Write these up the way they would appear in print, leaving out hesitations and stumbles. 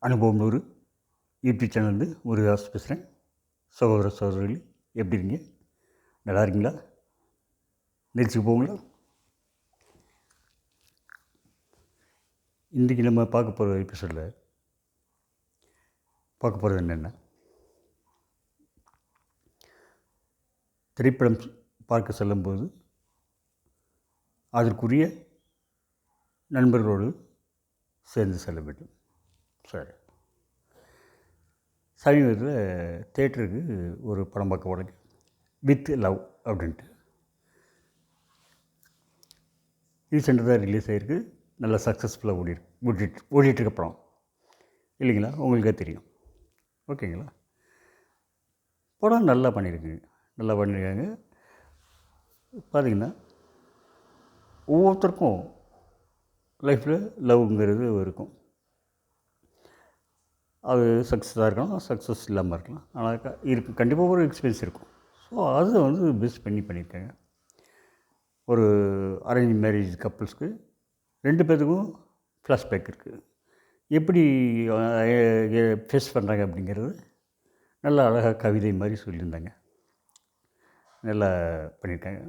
அனுபவம் நூறு யூடியூப் சேனல்லேருந்து முருகதாஸ் பேசுகிறேன். சகோதர சகோதரிகள் எப்படி இருக்கீங்க? நல்லா இருக்கீங்களா? நிகழ்ச்சிக்கு போங்களா? இன்றைக்கி நம்ம பார்க்க போகிற எபிசோடில் பார்க்க போகிறது என்னென்னா, திரைப்படம் பார்க்க செல்லும்போது அதற்குரிய நண்பர்களோடு சேர்ந்து செல்ல வேண்டும். சரி, சமீபத்தில் தேட்டருக்கு ஒரு படம் பார்க்க போனேங்க, வித் லவ் அப்படின்ட்டு. ரீசெண்டாக தான் ரிலீஸ் ஆகிருக்கு. நல்லா சக்ஸஸ்ஃபுல்லாக ஓடிட்டுருக்க படம் இல்லைங்களா? உங்களுக்கே தெரியும். ஓகேங்களா? படம் நல்லா பண்ணியிருக்காங்க. பார்த்திங்கன்னா, ஒவ்வொருத்தருக்கும் லைஃப்பில் லவ்ங்கிறது இருக்கும். அது சக்ஸஸாக இருக்கலாம், சக்ஸஸ் இல்லாமல் இருக்கலாம். ஆனால் கண்டிப்பாக ஒரு எக்ஸ்பீரியன்ஸ் இருக்கும். ஸோ அதை பெஸ்ட் பண்ணியிருக்காங்க. ஒரு அரேஞ்ச் மேரேஜ் கப்புள்ஸ்க்கு 2 பேர்த்துக்கும் ஃப்ளாஷ்பேக் இருக்குது. எப்படி ஃபேஸ் பண்ணுறாங்க அப்படிங்கிறது நல்லா அழகாக கவிதை மாதிரி சொல்லியிருந்தாங்க. நல்லா பண்ணியிருக்காங்க.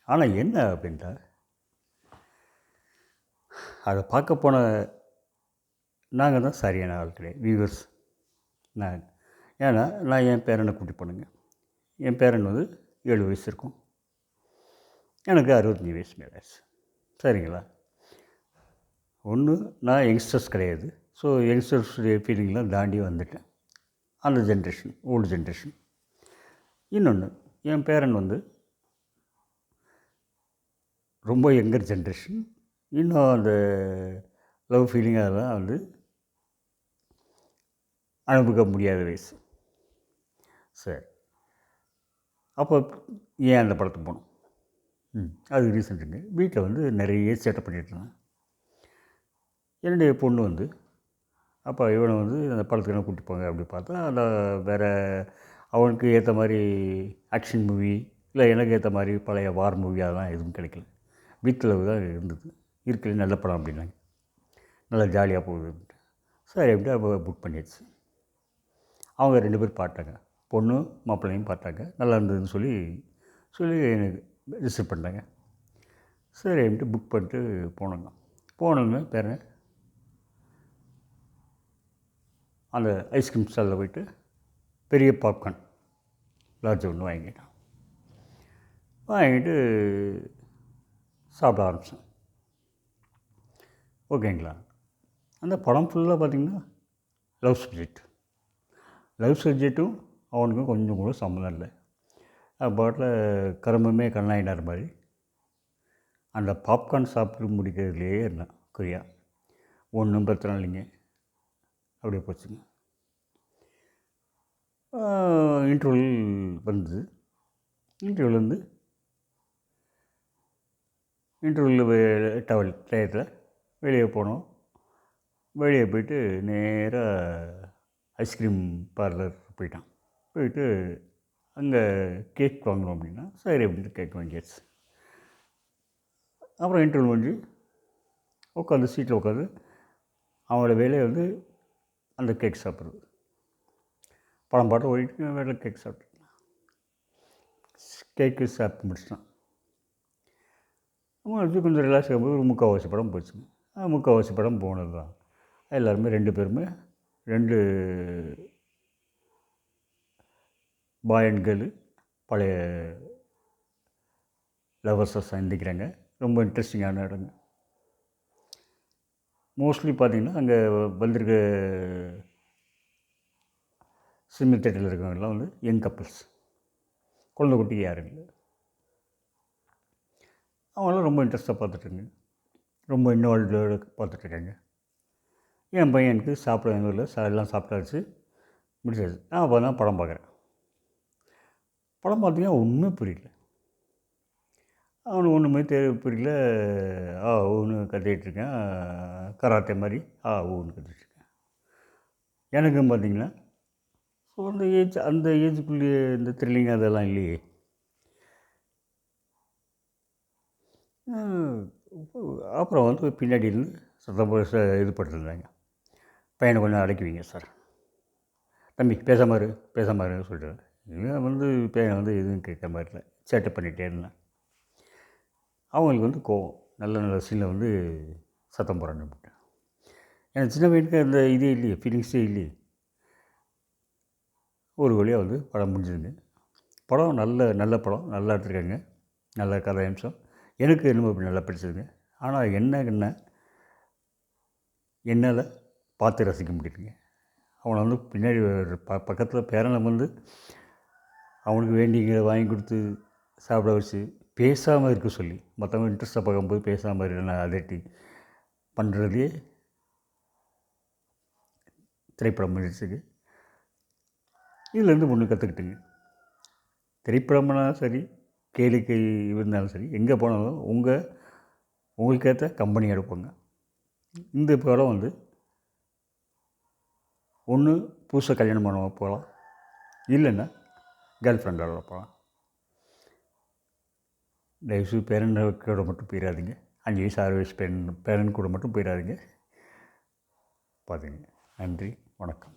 ஆனால் என்ன அப்படின்ட்டா, அதை பார்க்க போன நாங்கள் தான் சரியான ஆள் கிடையாது, வியூவர்ஸ். ஏன்னா நான் என் பேரனை கூட்டி போனேங்க. என் பேரன் 7 வயசு இருக்கும், எனக்கு 65 வயசு மேலே ஆச்சு. சரிங்களா? ஒன்று, நான் யங்ஸ்டர்ஸ் கிடையாது. ஸோ யங்ஸ்டர்ஸுடைய ஃபீலிங்லாம் தாண்டி வந்துட்டேன். அந்த ஜென்ரேஷன், ஓல்டு ஜென்ரேஷன். இன்னொன்று, என் பேரன் ரொம்ப யங்கர் ஜென்ரேஷன். இன்னும் அந்த லவ் ஃபீலிங் அதெல்லாம் அனுபவிக்க முடியாத வயசு. சரி, அப்போ ஏன் அந்த படத்துக்கு போனோம்? அது ரீசெண்ட்டுங்க. வீட்டில் நிறைய சேட்டை பண்ணிட்டுருந்தேன். என்னுடைய பொண்ணு அப்போ இவனை அந்த படத்துக்கு என்ன கூப்பிட்டு போங்க அப்படி பார்த்தா, அதில் வேறு அவனுக்கு ஏற்ற மாதிரி ஆக்ஷன் மூவி, இல்லை எனக்கு ஏற்ற மாதிரி பழைய வார் மூவி அதெல்லாம் எதுவும் கிடைக்கல. வீட்டில் தான் இருந்தது. இருக்கிறது நல்ல படம் அப்படின்னாங்க. நல்லா ஜாலியாக போகுது அப்படின்ட்டு. சரி அப்படின்ட்டு அப்போ புக் பண்ணிடுச்சு. அவங்க 2 பேர் பார்த்தாங்க, பொண்ணு மாப்பிள்ளையும் பார்த்தாங்க. நல்லா இருந்ததுன்னு சொல்லி எனக்கு ரிசீவ் பண்ணிட்டாங்க. சரி அப்படின்ட்டு புக் பண்ணிட்டு போனோங்க பேரன் அந்த ஐஸ்கிரீம் ஸ்டாலில் போய்ட்டு பெரிய பாப்கார்ன் லார்ஜ் ஒன்று வாங்கிட்டு சாப்பிட ஆரம்பித்தேன். ஓகேங்களா? அந்த படம் ஃபுல்லாக பார்த்திங்கன்னா லவ் சப்ஜெக்ட்டும் அவனுக்கும் கொஞ்சம் கூட சம்மந்தம் இல்லை. அது பாட்டில் கரும்புமே கண்ணாயினார் மாதிரி அந்த பாப்கார்ன் சாப்பிட்டு முடிக்கிறதுலேயே இருந்தேன் குறியா. ஒன்றும் பிரச்சனை இல்லைங்க, அப்படியே போச்சுங்க. இன்டர்வல் வந்தது. இன்டர்வலில் டயத்தில் வெளியே போனோம். வெளியே போயிட்டு நேராக ஐஸ்கிரீம் பார்லர் போயிட்டு அங்கே கேக் வாங்கணும் அப்படின்னா சரி அப்படின்ட்டு கேக் வாங்கியாச்சு. அப்புறம் இன்டர்வல் முடிஞ்சு உட்காந்து சீட்டில் உட்காந்து அவனோட வேலையை அந்த கேக் சாப்பிட்றது. படம் பாட்டு ஓடிட்டு வேலை கேக் சாப்பிட்டு சாப்பிட்டு முடிச்சிட்டான். கொஞ்சம் ரிலாக்ஸ் ஆகும்போது ஒரு 3/4 படம் போச்சுங்க. 3/4 படம் போனது தான். எல்லாருமே 2 பேருமே 2 பாய் அண்ட் கேர்ளு பழைய லவர்ஸை சந்திக்கிறாங்க. ரொம்ப இன்ட்ரெஸ்டிங்கான இடங்க. மோஸ்ட்லி பார்த்திங்கன்னா அங்கே வந்திருக்க சினிமா தேட்டரில் இருக்கிறவங்கலாம் யங் கப்புள்ஸ், குழந்தை குட்டி யாரும் இல்லை. அவங்களாம் ரொம்ப இன்ட்ரெஸ்ட்டாக பார்த்துட்ருங்க, ரொம்ப இன்வால்வ்டோடு பார்த்துட்ருக்காங்க. என் பையனுக்கு சாப்பிட எங்கள் ஊரில் எல்லாம் சாப்பிட்டாச்சு, முடிச்சாச்சு. நான் அப்போ தான் படம் பார்க்குறேன். படம் பார்த்திங்கன்னா ஒன்றுமே புரியல. அவனுக்கு ஒன்றுமே புரியல. ஊன்னு கத்திகிட்ருக்கேன், கராத்தே மாதிரி ஊன்னு கத்திகிட்ருக்கேன். எனக்கும் பார்த்திங்கன்னா ஸோ அந்த ஏஜுக்குள்ளேயே இந்த த்ரில்லிங் அதெல்லாம் இல்லையே. அப்புறம் பின்னாடி இருந்து சத்தம் இது பண்ணிருந்தாங்க. பையனை கொஞ்சம் அடக்கி வைங்க சார். தம்பி பேசாம இரு, பேசாம இருன்னு சொல்லிட்டாரு. இவன் வந்து பையனை வந்து எதுவும் கேட்காம இருக்கல, சேட்டை பண்ணிகிட்டே இருந்தேன். அவங்களுக்கு வந்து கோவம், நல்ல நல்ல சீனில் வந்து சத்தம் போடுறான்னு விட்டேன். எனக்கு சின்ன பையனுக்கு அந்த இதே இல்லையே, ஃபீலிங்ஸே இல்லையே. ஒரு வழியாக வந்து படம் முடிஞ்சதுங்க. படம் நல்ல நல்ல படம், நல்லா எடுத்துருக்காங்க, நல்ல கதை அம்சம். எனக்கு என்னமோ இப்படி நல்லா பிடிச்சதுங்க. ஆனால் என்ன என்னால் பார்த்து ரசிக்க முடியலைங்க. அவனை வந்து பின்னாடி பக்கத்தில் பேரனை வந்து அவனுக்கு வேண்டியதை வாங்கி கொடுத்து சாப்பிட வச்சு பேசாமல் இருக்க சொல்லி, மற்றவங்க இன்ட்ரெஸ்ட்டாக பார்க்கும்போது பேசாமல் இருக்க அதட்டி பண்ணுறதே திரைப்படம் முயற்சிக்கு. இதுலேருந்து ஒன்று கற்றுக்கிட்டுங்க. திரைப்படம்னா சரி, கேளிக்கை இருந்தாலும் சரி, எங்கே போனாலும் உங்களுக்கேற்ற கம்பெனி எடுப்பாங்க. இந்த படம் வந்து ஒன்று புதுசாக கல்யாணம் பண்ண போகலாம், இல்லைன்னா கேர்ள் ஃப்ரெண்டோட போகலாம். தயவுசெய்து பேரன் கூட மட்டும் போயிடாதீங்க. 5 வயசு 6 வயசு பேரன் கூட மட்டும் போயிடாதீங்க. பார்த்துங்க. நன்றி, வணக்கம்.